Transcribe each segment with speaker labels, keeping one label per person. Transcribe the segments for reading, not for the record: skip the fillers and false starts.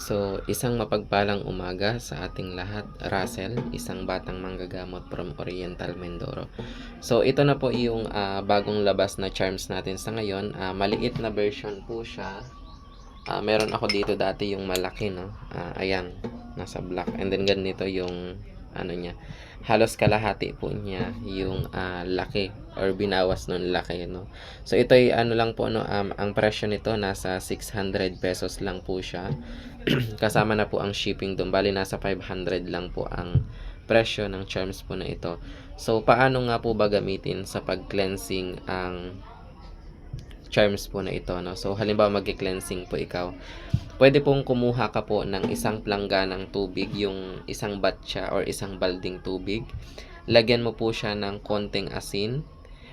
Speaker 1: So, isang mapagpalang umaga sa ating lahat. Russell, isang batang manggagamot from Oriental Mindoro. So, ito na po yung bagong labas na charms natin sa ngayon. Maliit na version po siya. Meron ako dito dati yung malaki, no? Ayan, nasa black. And then ganito yung ano niya. Halos kalahati po niya yung laki or binawas nun laki, no? So ito ay ano lang po, no, ang presyo nito nasa 600 pesos lang po siya. Kasama na po ang shipping doon. Bali nasa 500 lang po ang presyo ng charms po na ito. So paano nga po ba gamitin sa pag-cleansing ang charms po na ito, no? So halimbawa magki-cleansing po ikaw, pwede pong kumuha ka po ng isang plangga ng tubig, yung isang batya or isang balding tubig. Lagyan mo po siya ng konting asin.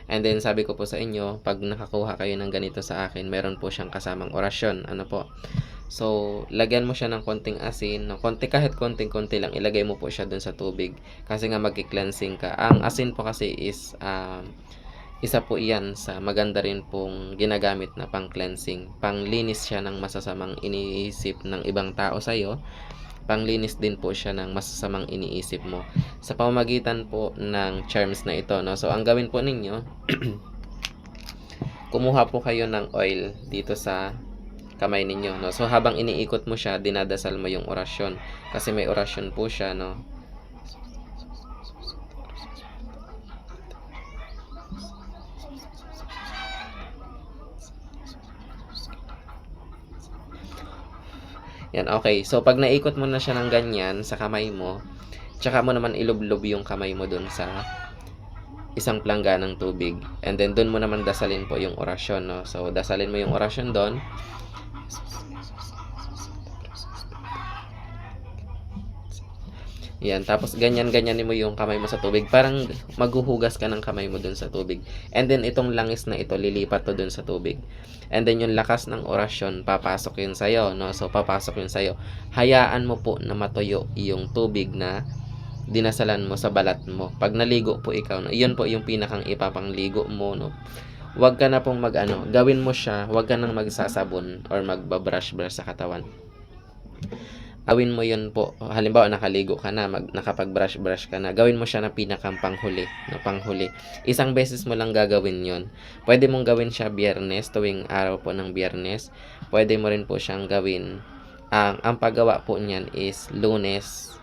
Speaker 1: And then sabi ko po sa inyo, pag nakakuha kayo ng ganito sa akin, meron po siyang kasamang orasyon. Ano po? So, lagyan mo siya ng konting asin, no? Konti, kahit konting-konti lang, ilagay mo po siya dun sa tubig. Kasi nga magki-cleansing ka. Ang asin po kasi is isa po iyan sa maganda rin pong ginagamit na pang-cleansing. Panglinis siya ng masasamang iniisip ng ibang tao sa'yo. Panglinis din po siya ng masasamang iniisip mo. Sa pamamagitan po ng charms na ito, no? So, ang gawin po ninyo, kumuha po kayo ng oil dito sa kamay ninyo, no? So, habang iniikot mo siya, dinadasal mo yung orasyon. Kasi may orasyon po siya, no? Yan, okay. So, pag naikot mo na siya ng ganyan sa kamay mo, tsaka mo naman ilublob yung kamay mo dun sa isang plangga ng tubig. And then, dun mo naman dasalin po yung orasyon, no? So, dasalin mo yung orasyon dun. Yan, tapos ganyan-ganyanin mo yung kamay mo sa tubig. Parang maghuhugas ka ng kamay mo dun sa tubig. And then, itong langis na ito, lilipat to dun sa tubig. And then, yung lakas ng orasyon, papasok yun sa'yo, no? So, papasok yun sa'yo. Hayaan mo po na matuyo yung tubig na dinasalan mo sa balat mo. Pag naligo po ikaw, no? Yun po yung pinakang ipapangligo mo, no? Huwag ka na pong gawin mo siya, huwag ka nang magsasabon or magbabrush-brush sa katawan. Gawin mo yun po, halimbawa nakaligo ka na, nakapag-brush ka na, gawin mo siya na pinakang panghuli, na panghuli. Isang beses mo lang gagawin yon. Pwede mong gawin siya Biyernes, tuwing araw po ng Biyernes. Pwede mo rin po siyang gawin, ang paggawa po niyan is Lunes,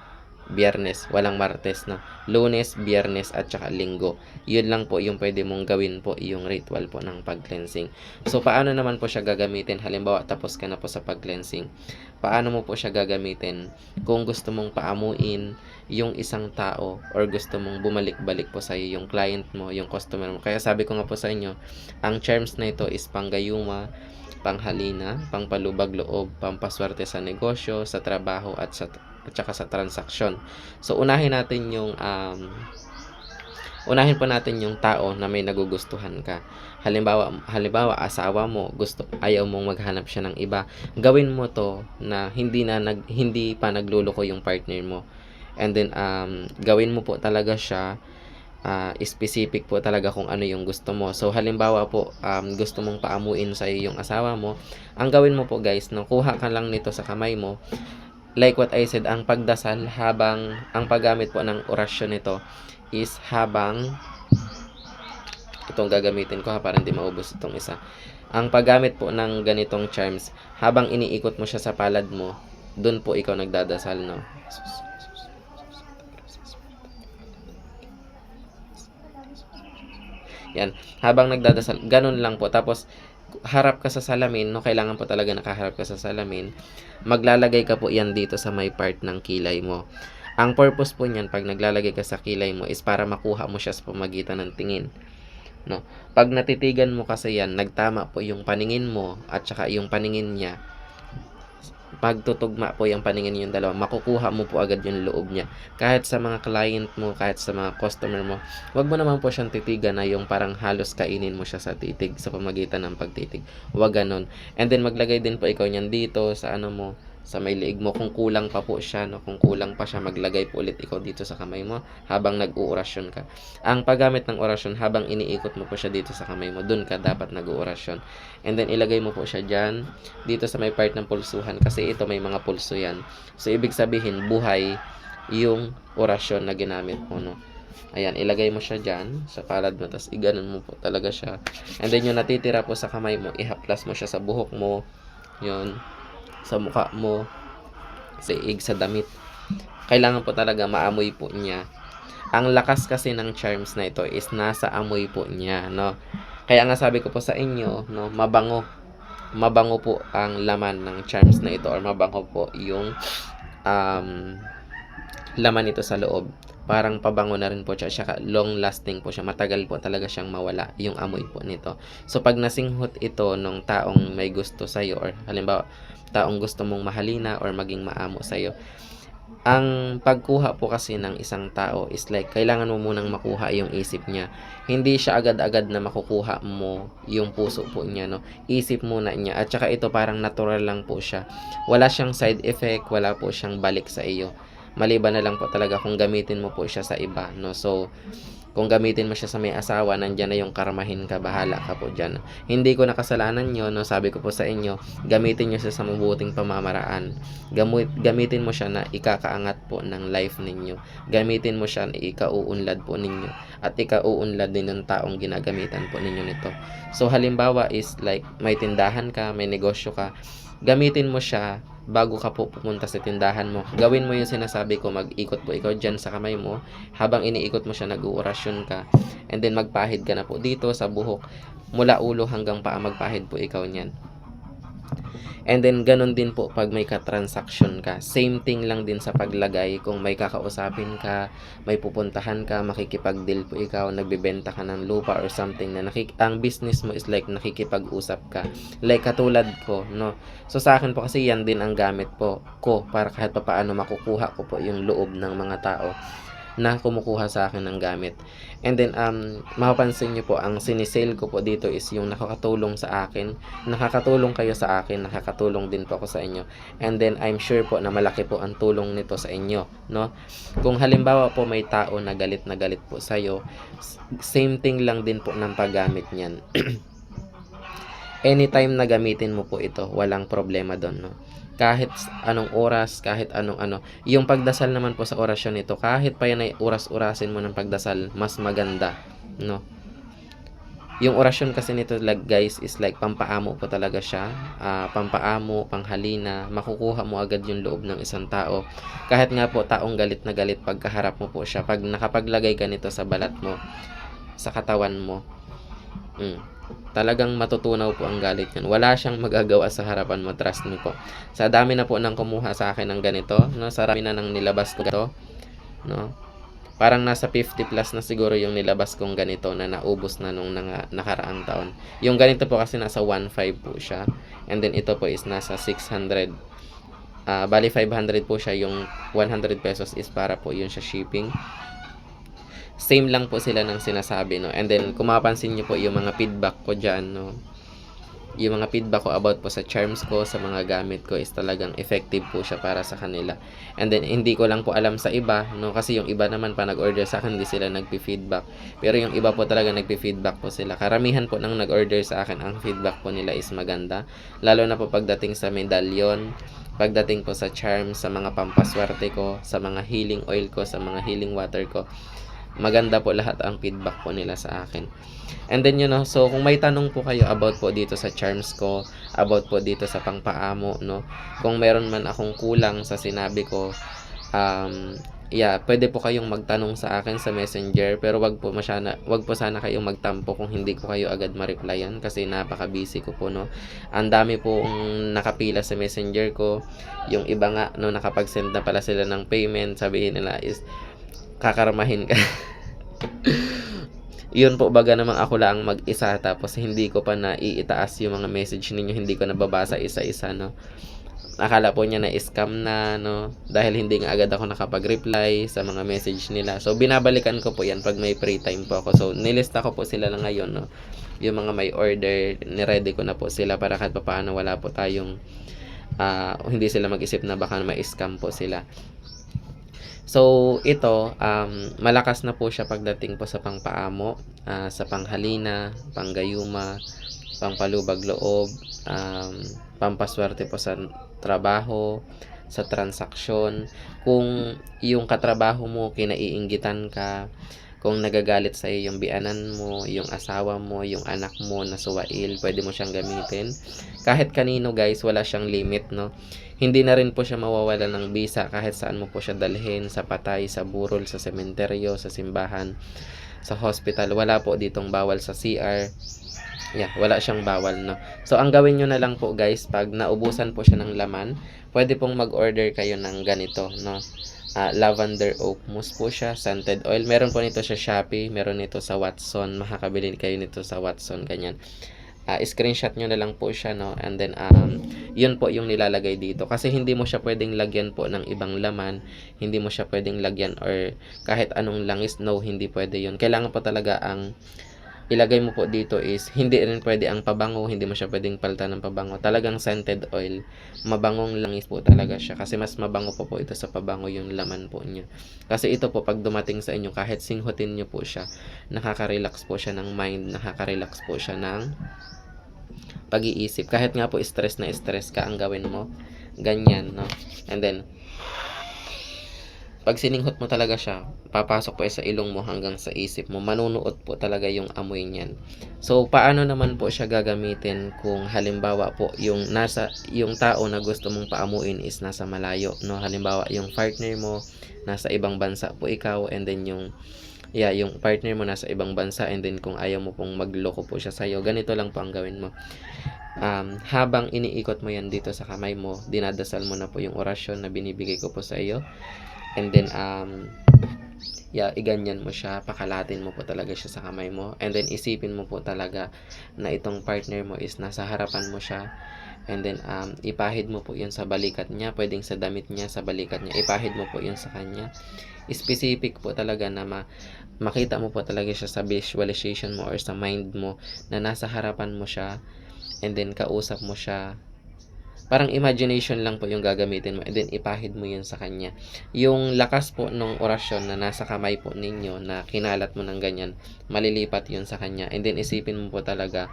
Speaker 1: Biyernes, walang Martes, no? Lunes, Biyernes at saka Linggo. Yun lang po yung pwede mong gawin po, yung ritual po ng pag-cleansing. So paano naman po siya gagamitin? Halimbawa tapos ka na po sa pag-cleansing. Paano mo po siya gagamitin? Kung gusto mong paamuin yung isang tao or gusto mong bumalik-balik po sa iyo yung client mo, yung customer mo. Kaya sabi ko nga po sa inyo, ang charms na ito is panggayuma, panghalina, pangpalubag loob, pampaswerte sa negosyo, sa trabaho at saka sa transaksyon. So unahin po natin yung tao na may nagugustuhan ka. Halimbawa asawa mo, ayaw mong maghanap siya ng iba. Gawin mo to na hindi pa nagluloko yung partner mo. And then gawin mo po talaga siya specific po talaga kung ano yung gusto mo. So halimbawa po gusto mong paamuin sa iyo yung asawa mo, ang gawin mo po guys, no, kuha ka lang nito sa kamay mo. Like what I said, ang pagdasal ang paggamit po ng orasyon nito is habang itong gagamitin ko para hindi maubos itong isa. Ang paggamit po ng ganitong charms, habang iniikot mo siya sa palad mo, dun po ikaw nagdadasal, no? Yan, habang nagdadasal, ganun lang po. Tapos harap ka sa salamin, no? Kailangan po talaga nakaharap ka sa salamin. Maglalagay ka po yan dito sa may part ng kilay mo. Ang purpose po niyan, pag naglalagay ka sa kilay mo, is para makuha mo siya sa pamagitan ng tingin, no? Pag natitigan mo kasi yan, nagtama po yung paningin mo at saka yung paningin niya. Pagtutugma po yung paningin yung dalawa, makukuha mo po agad yung loob niya. Kahit sa mga client mo, kahit sa mga customer mo, wag mo naman po siyang titigan na yung parang halos kainin mo siya sa titig, sa pamagitan ng pagtitig. Wag ganon. And then maglagay din po ikaw niyan dito sa ano mo, sa may liig mo. Kung kulang pa po siya, no, kung kulang pa siya, maglagay po ulit ikaw dito sa kamay mo habang nag-uorasyon ka. Ang paggamit ng orasyon, habang iniikot mo po siya dito sa kamay mo, dun ka dapat nag-uorasyon. And then ilagay mo po siya dyan, dito sa may part ng pulsuhan, kasi ito may mga pulso yan. So ibig sabihin, buhay yung orasyon na ginamit mo, no. Ayan, ilagay mo siya dyan sa palad mo, tapos iganon mo po talaga siya. And then yung natitira po sa kamay mo, ihaplas mo siya sa buhok mo, yun, sa mukha mo, sa iig, sa damit. Kailangan po talaga maamoy po niya. Ang lakas kasi ng charms na ito is nasa amoy po niya, no. Kaya nga sabi ko po sa inyo, no, mabango. Mabango po ang laman ng charms na ito, or mabango po yung laman nito sa loob. Parang pabango na rin po siya, saka long lasting po siya, matagal po talaga siyang mawala yung amoy po nito. So pag nasinghot ito nung taong may gusto sa'yo, or halimbawa taong gusto mong mahalina or maging maamo sa'yo, ang pagkuha po kasi ng isang tao is like kailangan mo munang makuha yung isip niya. Hindi siya agad-agad na makukuha mo yung puso po niya, no. Isip muna niya, at saka ito parang natural lang po siya. Wala siyang side effect, wala po siyang balik sa iyo. Maliban na lang po talaga kung gamitin mo po siya sa iba, no. So kung gamitin mo siya sa may asawa, nandiyan na yung karmahin ka, bahala ka po dyan. Hindi ko nakasalanan yun, no. Sabi ko po sa inyo, gamitin nyo siya sa mabuting pamamaraan. Gamitin mo siya na ikakaangat po ng life ninyo. Gamitin mo siya na ikauunlad po ninyo. At ikauunlad din ng taong ginagamitan po ninyo nito. So halimbawa is like may tindahan ka, may negosyo ka, gamitin mo siya bago ka po pupunta sa tindahan mo. Gawin mo yung sinasabi ko, mag-ikot po ikaw dyan sa kamay mo. Habang iniikot mo siya, nag-uorasyon ka. And then magpahid ka na po dito sa buhok. Mula ulo hanggang paa, magpahid po ikaw niyan. And then ganun din po pag may ka-transaction ka. Same thing lang din sa paglagay. Kung may kakausapin ka, may pupuntahan ka, makikipag-deal po ikaw, nagbebenta ka ng lupa or something na ang business mo is like nakikipag-usap ka. Like katulad ko, no. So sa akin po kasi yan din ang gamit po ko para kahit papaano makukuha ko po yung loob ng mga tao na kumukuha sa akin ng gamit. And then mapapansin niyo po, ang sinisale ko po dito is yung nakakatulong sa akin. Nakakatulong kayo sa akin, nakakatulong din po ako sa inyo. And then I'm sure po na malaki po ang tulong nito sa inyo, no. Kung halimbawa po may tao na galit po sa iyo, same thing lang din po ng paggamit niyan. Anytime na gamitin mo po ito, walang problema doon, no. Kahit anong oras, kahit anong ano. Yung pagdasal naman po sa orasyon nito, kahit pa yan ay oras-orasin mo ng pagdasal, mas maganda, no. Yung orasyon kasi nito, like guys, is like pampaamo po talaga siya. Pampaamo, panghalina, makukuha mo agad yung loob ng isang tao. Kahit nga po taong galit na galit, pagkaharap mo po siya, pag nakapaglagay ka nito sa balat mo, sa katawan mo, talagang matutunaw po ang galit niyan. Wala siyang magagawa sa harapan mo, trust me po. Sa dami na po nang kumuha sa akin ng ganito, no, sa dami na nang nilabas ko ganito, no. Parang nasa 50 plus na siguro yung nilabas kong ganito na naubos na nung nakaraang taon. Yung ganito po kasi nasa 1.5 po siya. And then ito po is nasa 600. Bali 500 po siya, yung 100 pesos is para po yun sa shipping. Same lang po sila ng sinasabi, no. And then kung mapapansin niyo po yung mga feedback ko diyan, no, yung mga feedback ko about po sa charms ko, sa mga gamit ko is talagang effective po siya para sa kanila. And then hindi ko lang po alam sa iba, no, kasi yung iba naman pa nag-order sa akin, hindi sila nagpi-feedback. Pero yung iba po talaga nagpi-feedback po sila. Karamihan po nang nag-order sa akin, ang feedback po nila is maganda. Lalo na po pagdating sa medallion, pagdating po sa charms, sa mga pampaswerte ko, sa mga healing oil ko, sa mga healing water ko. Maganda po lahat ang feedback po nila sa akin. And then so kung may tanong po kayo about po dito sa charms ko, about po dito sa pangpaamo, no, kung meron man akong kulang sa sinabi ko, pwede po kayong magtanong sa akin sa Messenger, pero wag po sana kayong magtampo kung hindi ko kayo agad ma-replyan kasi napaka-busy ko po, no. Ang dami pong nakapila sa Messenger ko. Yung iba nga, no, nakapag-send na pala sila ng payment, sabihin nila is kakarmahin ka. Yun po, baga namang ako lang mag-isa, tapos hindi ko pa naiitaas yung mga message ninyo, hindi ko nababasa isa-isa, no. Akala po niya na scam na, no, dahil hindi nga agad ako nakapag-reply sa mga message nila. So binabalikan ko po yan pag may free time po ako. So nilista ko po sila lang ngayon, no. Yung mga may order, ni-ready ko na po sila para kahit paano wala po tayong hindi sila mag-isip na baka ma-scam po sila. So ito, malakas na po siya pagdating po sa pangpaamo, sa panghalina, panggayuma, pampalubag loob, pampaswerte po sa trabaho, sa transaksyon. Kung yung katrabaho mo kinaiinggitan ka, kung nagagalit sa yung biyanan mo, yung asawa mo, yung anak mo na suwail, pwede mo siyang gamitin. Kahit kanino guys, wala siyang limit, no? Hindi na rin po siya mawawala ng bisa kahit saan mo po siya dalhin, sa patay, sa burol, sa sementeryo, sa simbahan, sa hospital. Wala po ditong bawal sa CR. Yeah, wala siyang bawal, no? So, ang gawin nyo na lang po guys, pag naubusan po siya ng laman, pwede pong mag-order kayo ng ganito, no? Lavender oak mousse po siya, scented oil. Meron po nito sa Shopee, meron nito sa Watson. Makakabili kayo nito sa Watson, ganyan. Screenshot nyo na lang po siya, no? And then, yun po yung nilalagay dito. Kasi hindi mo siya pwedeng lagyan po ng ibang laman. Hindi mo siya pwedeng lagyan or kahit anong langis. No, hindi pwede yun. Kailangan po talaga ang ilagay mo po dito is hindi rin pwede ang pabango, hindi mo siya pwedeng palitan ng pabango. Talagang scented oil, mabangong langis po talaga siya kasi mas mabango po ito sa pabango yung laman po niya. Kasi ito po pag dumating sa inyo, kahit singhutin niyo po siya, nakaka-relax po siya ng mind, nakaka-relax po siya ng pag-iisip. Kahit nga po stress na stress ka, ang gawin mo ganyan, no? And then pag sininghot mo talaga siya, papasok po sa ilong mo hanggang sa isip mo. Manunuot po talaga yung amoy niyan. So, paano naman po siya gagamitin kung halimbawa po yung tao na gusto mong paamuin is nasa malayo, no? Halimbawa, yung partner mo nasa ibang bansa po ikaw, and then yung partner mo nasa ibang bansa, and then kung ayaw mo pong magloko po siya sa'yo, ganito lang po ang gawin mo. Habang iniikot mo yan dito sa kamay mo, dinadasal mo na po yung orasyon na binibigay ko po sa iyo. And then, iganyan mo siya, pakalatin mo po talaga siya sa kamay mo. And then, isipin mo po talaga na itong partner mo is nasa harapan mo siya. And then, ipahid mo po yun sa balikat niya. Pwedeng sa damit niya, sa balikat niya. Ipahid mo po yun sa kanya. Specific po talaga na makita mo po talaga siya sa visualization mo or sa mind mo na nasa harapan mo siya. And then, kausap mo siya. Parang imagination lang po yung gagamitin mo, and then ipahid mo yun sa kanya. Yung lakas po ng orasyon na nasa kamay po ninyo na kinalat mo ng ganyan, malilipat yun sa kanya. And then isipin mo po talaga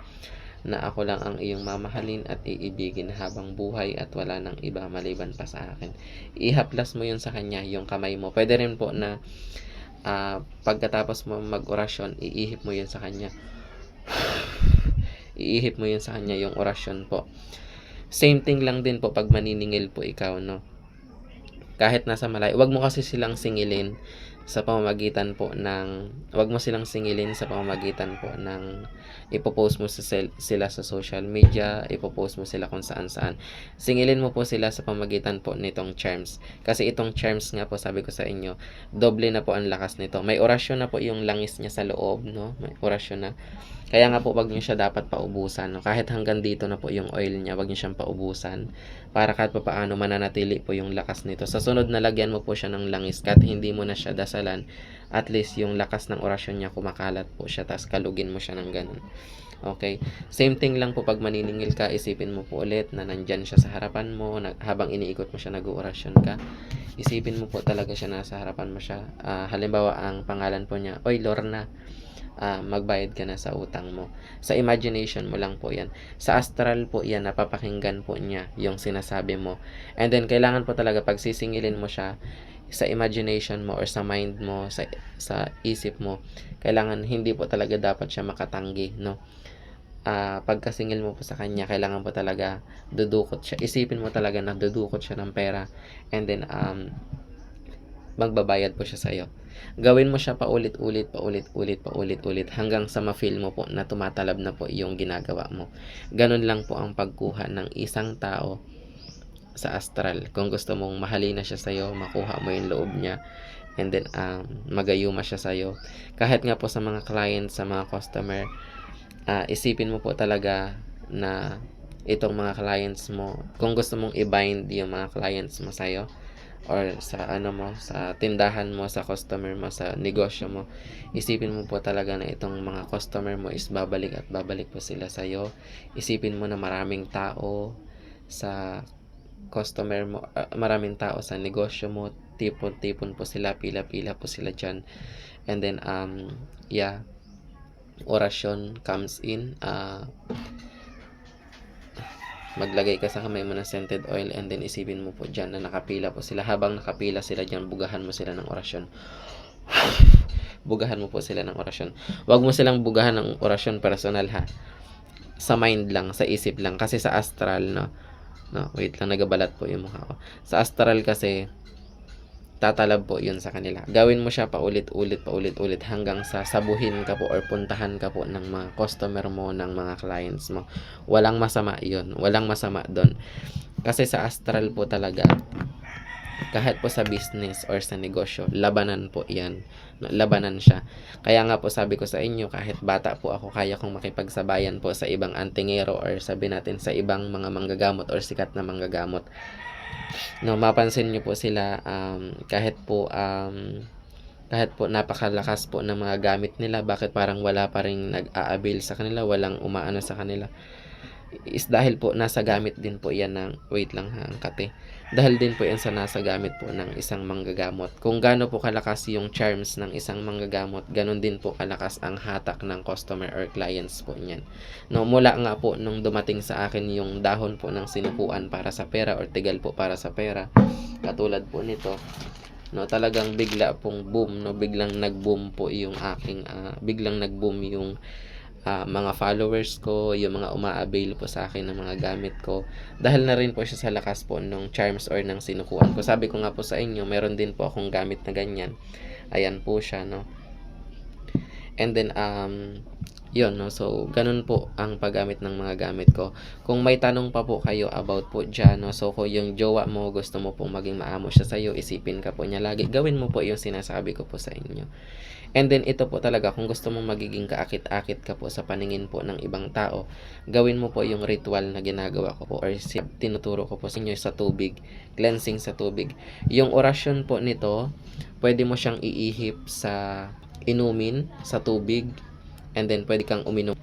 Speaker 1: na ako lang ang iyong mamahalin at iibigin habang buhay at wala nang iba maliban pa sa akin. Ihaplas mo yun sa kanya, yung kamay mo. Pwede rin po na pagkatapos mo mag-orasyon, iihip mo yun sa kanya. Iihip mo yun sa kanya yung orasyon po. Same thing lang din po pag maniningil po ikaw, no? Kahit nasa malayo, wag mo kasi silang singilin sa pamamagitan po ng ipopost mo sila sa social media, ipopost mo sila kung saan-saan. Singilin mo po sila sa pamamagitan po nitong charms. Kasi itong charms nga po, sabi ko sa inyo, doble na po ang lakas nito. May orasyon na po yung langis niya sa loob, no? May orasyon na. Kaya nga po, wag niyo siya dapat paubusan, no? Kahit hanggang dito na po yung oil niya, wag niyo siyang paubusan para kahit paano mananatili po yung lakas nito. Sa sunod na lagyan mo po siya ng langis, kahit hindi mo na siya dasalan, at least yung lakas ng orasyon niya kumakalat po siya, tas kalugin mo siya ng ganun. Okay? Same thing lang po pag maniningil ka, isipin mo po ulit na nandyan siya sa harapan mo, habang iniikot mo siya, nag-orasyon ka. Isipin mo po talaga siya, nasa harapan mo siya. Halimbawa, ang pangalan po niya, Oy Lorna, magbayad ka na sa utang mo. Sa imagination mo lang po yan. Sa astral po yan, napapakinggan po niya yung sinasabi mo. And then, kailangan po talaga pag sisingilin mo siya, sa imagination mo or sa mind mo, sa isip mo, kailangan hindi po talaga dapat siya makatanggi, no? Pagkasingil mo po sa kanya, kailangan po talaga dudukot siya. Isipin mo talaga na dudukot siya ng pera, and then magbabayad po siya sa iyo. Gawin mo siya paulit-ulit hanggang sa ma-feel mo po na tumatalab na po yung ginagawa mo. Ganun lang po ang pagkuha ng isang tao sa astral. Kung gusto mong mahalin na siya sa iyo, makuha mo yung loob niya, and then magayuma siya sa iyo. Kahit nga po sa mga clients, sa mga customer, isipin mo po talaga na itong mga clients mo, kung gusto mong i-bind yung mga clients mo sa iyo, or sa sa tindahan mo, sa customer mo, sa negosyo mo, isipin mo po talaga na itong mga customer mo is babalik at babalik po sila sa iyo. Isipin mo na maraming tao sa customer mo, maraming tao sa negosyo mo, tipon-tipon po sila, pila-pila po sila diyan. And then, yeah, orasyon comes in, maglagay ka sa kamay mo ng scented oil and then isipin mo po diyan na nakapila po sila. Habang nakapila sila diyan, bugahan mo sila ng orasyon. Bugahan mo po sila ng orasyon. Huwag mo silang bugahan ng orasyon personal ha. Sa mind lang, sa isip lang. Kasi sa astral, no, wait lang, nagabalat po yung mukha ko. Sa astral kasi, tatalab po yun sa kanila. Gawin mo siya paulit-ulit hanggang sa sabuhin ka po or puntahan ka po ng mga customer mo, ng mga clients mo. Walang masama yun. Walang masama doon. Kasi sa astral po talaga, kahit po sa business or sa negosyo, labanan po yan. Labanan siya. Kaya nga po sabi ko sa inyo, kahit bata po ako, kaya kong makipagsabayan po sa ibang antingero or sabi natin sa ibang mga manggagamot or sikat na manggagamot. No, mapansin niyo po sila, kahit po napakalakas po ng mga gamit nila, bakit parang wala pa ring nag-a-avail sa kanila, walang umaano sa kanila, is dahil po nasa gamit din po yan ng, wait lang ha, kate, dahil din po yan sa nasa gamit po ng isang manggagamot. Kung gaano po kalakas yung charms ng isang manggagamot, ganun din po kalakas ang hatak ng customer or clients po niyan. No, mula nga po nung dumating sa akin yung dahon po ng sinukuan para sa pera or tigal po para sa pera, katulad po nito, no, talagang bigla pong boom, no, biglang nag-boom po yung aking biglang nag-boom yung mga followers ko, yung mga uma-avail po sa akin ng mga gamit ko, dahil na rin po siya sa lakas po ng charms or ng sinukuan ko. Sabi ko nga po sa inyo, meron din po akong gamit na ganyan. Ayan po siya, no. And then, yun, no. So, ganun po ang paggamit ng mga gamit ko. Kung may tanong pa po kayo about po dyan, no. So, kung yung jowa mo, gusto mo pong maging maamo siya sa'yo, isipin ka po niya lagi. Gawin mo po yung sinasabi ko po sa inyo. And then, ito po talaga, kung gusto mong magiging kaakit-akit ka po sa paningin po ng ibang tao, gawin mo po yung ritual na ginagawa ko po or tinuturo ko po sa inyo sa tubig, cleansing sa tubig. Yung orasyon po nito, pwede mo siyang iihip sa inumin sa tubig, and then pwede kang uminom.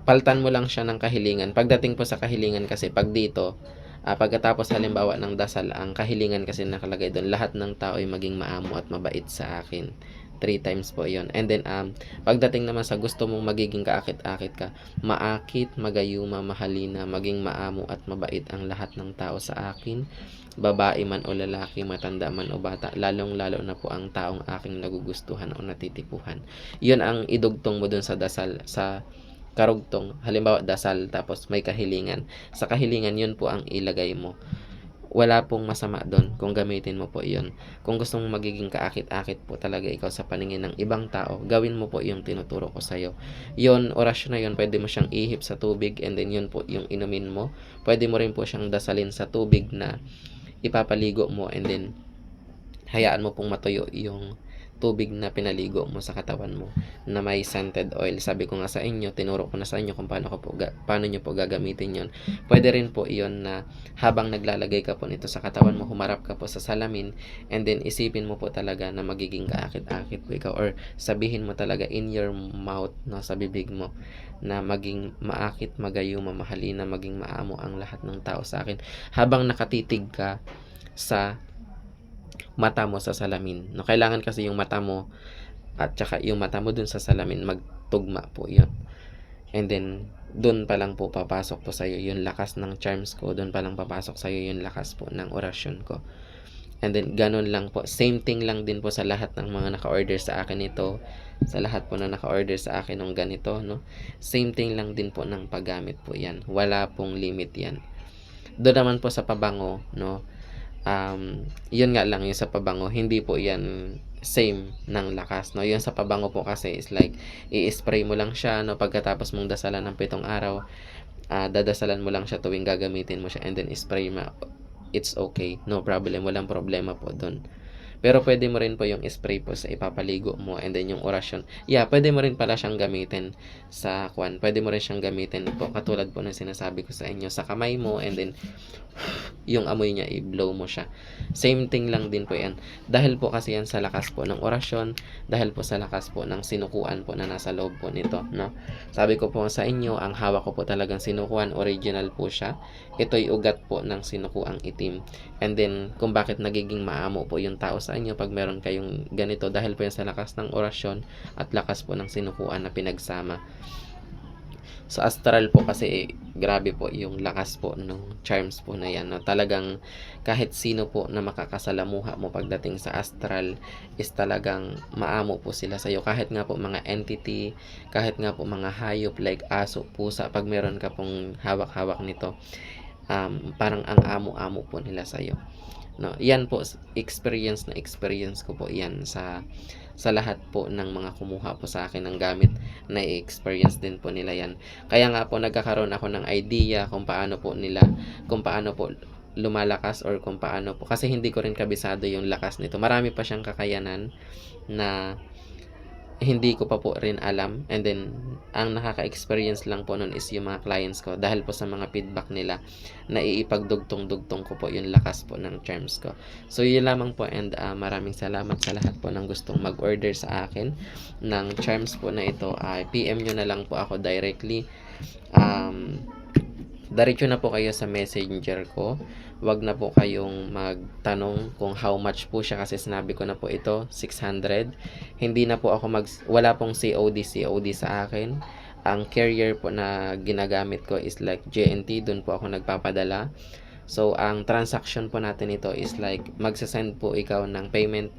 Speaker 1: Paltan mo lang siya ng kahilingan. Pagdating po sa kahilingan kasi, pag dito, pagkatapos halimbawa ng dasal, ang kahilingan kasi nakalagay doon, lahat ng tao ay maging maamo at mabait sa akin. 3 times po yon. And then, pagdating naman sa gusto mong magiging kaakit-akit ka, maakit, magayuma, mahalina, maging maamo at mabait ang lahat ng tao sa akin, babae man o lalaki, matanda man o bata, lalong-lalo na po ang taong aking nagugustuhan o natitipuhan. Yun ang idugtong mo dun sa dasal, sa karugtong. Halimbawa, dasal, tapos may kahilingan. Sa kahilingan, yun po ang ilagay mo. Wala pong masama doon kung gamitin mo po yun. Kung gusto mong magiging kaakit-akit po talaga ikaw sa paningin ng ibang tao, gawin mo po yung tinuturo ko sa'yo. Yun, orasyon na yun, pwede mo siyang ihip sa tubig, and then yun po yung inumin mo. Pwede mo rin po siyang dasalin sa tubig na ipapaligo mo, and then hayaan mo pong matuyo yung tubig na pinaligo mo sa katawan mo na may scented oil. Sabi ko nga sa inyo, tinuro ko na sa inyo kung paano nyo po gagamitin yon. Pwede rin po iyon na habang naglalagay ka po nito sa katawan mo, humarap ka po sa salamin, and then isipin mo po talaga na magiging kaakit-akit po ikaw, or sabihin mo talaga in your mouth, no, sa bibig mo, na maging maakit, magayo, mamahalin, na maging maamo ang lahat ng tao sa akin, habang nakatitig ka sa mata mo sa salamin. No, kailangan kasi yung mata mo at saka yung mata mo dun sa salamin magtugma po 'yon. And then doon pa lang po papasok po sa iyo yung lakas ng charms ko, doon pa lang papasok sa iyo yung lakas po ng orasyon ko. And then ganun lang po. Same thing lang din po sa lahat ng mga naka-order sa akin ito. Sa lahat po na naka-order sa akin ng ganito, no. Same thing lang din po ng paggamit po 'yan. Wala pong limit 'yan. Doon naman po sa pabango, no. Yun nga lang, yung sa pabango, hindi po yan same ng lakas, no. Yun sa pabango po kasi is like, i-spray mo lang siya, no, pagkatapos mong dasalan ng 7 araw, dadasalan mo lang siya tuwing gagamitin mo siya, and then spray mo, it's okay, no problem, walang problema po dun. Pero pwede mo rin po yung spray po sa ipapaligo mo, and then yung orasyon, pwede mo rin pala siyang gamitin sa pwede mo rin siyang gamitin po katulad po ng sinasabi ko sa inyo sa kamay mo, and then yung amoy niya i-blow mo siya. Same thing lang din po yan. Dahil po kasi yan sa lakas po ng orasyon, dahil po sa lakas po ng sinukuan po na nasa loob po nito, no? Sabi ko po sa inyo, ang hawak ko po talagang sinukuan, original po siya. Ito'y ugat po ng sinukuang itim. And then, kung bakit nagiging maamo po yung tao sa inyo pag meron kayong ganito, dahil po yan sa lakas ng orasyon at lakas po ng sinukuan na pinagsama. Sa astral po kasi, grabe po yung lakas po ng charms po na yan, no? Talagang kahit sino po na makakasalamuha mo pagdating sa astral is talagang maamo po sila sa iyo. Kahit nga po mga entity, kahit nga po mga hayop like aso, pusa, pag meron ka pong hawak-hawak nito, parang ang amo-amo po nila sa iyo, no? Yan po, experience ko po yan sa lahat po ng mga kumuha po sa akin ng gamit, na experience din po nila yan. Kaya nga po nagkakaroon ako ng idea kung paano po lumalakas, or kung paano po, kasi hindi ko rin kabisado yung lakas nito. Marami pa siyang kakayanan na hindi ko pa po rin alam, and then ang nakaka-experience lang po nun is yung mga clients ko, dahil po sa mga feedback nila na iipagdugtong-dugtong ko po yung lakas po ng charms ko. So yun lamang po, and maraming salamat sa lahat po ng gustong mag-order sa akin ng charms po na ito. PM nyo na lang po ako directly. Diretso na po kayo sa messenger ko. Wag na po kayong magtanong kung how much po siya, kasi sinabi ko na po ito, 600. Hindi na po ako wala pong COD sa akin. Ang carrier po na ginagamit ko is like JNT, doon po ako nagpapadala. So ang transaction po natin ito is like magsasend po ikaw ng payment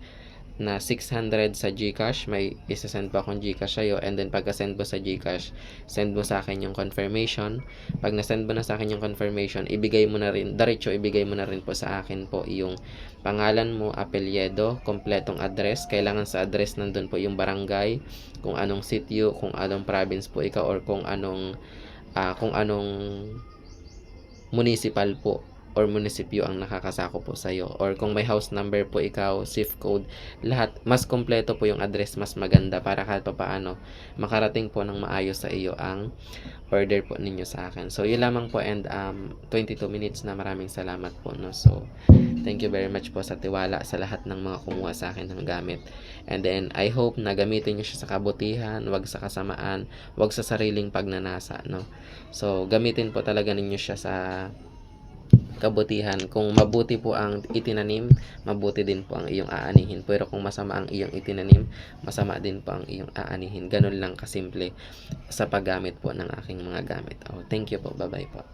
Speaker 1: na 600 sa GCash, may isa-send pa akong GCash sa'yo, and then pagka-send mo sa GCash, send mo sa akin yung confirmation. Pag na-send mo na sa akin yung confirmation, ibigay mo na rin po sa akin po yung pangalan mo, apelyido, kompletong address. Kailangan sa address nandun po yung barangay, kung anong sitio, kung anong province po ikaw, or kung anong municipal po or munisipyo ang nakakasako po sa iyo, or kung may house number po ikaw, zip code, lahat. Mas kompleto po yung address, mas maganda, para kahit papaano makarating po ng maayos sa iyo ang order po ninyo sa akin. So yun lamang po, and 22 minutes na. Maraming salamat po, no? So thank you very much po sa tiwala sa lahat ng mga kumuha sa akin ng gamit, and then I hope na gamitin niyo siya sa kabutihan, wag sa kasamaan, wag sa sariling pagnanasa, no? So gamitin po talaga ninyo siya sa kabutihan. Kung mabuti po ang itinanim, mabuti din po ang iyong aanihin. Pero kung masama ang iyong itinanim, masama din po ang iyong aanihin. Ganun lang kasimple sa paggamit po ng aking mga gamit. Thank you po. Bye-bye po.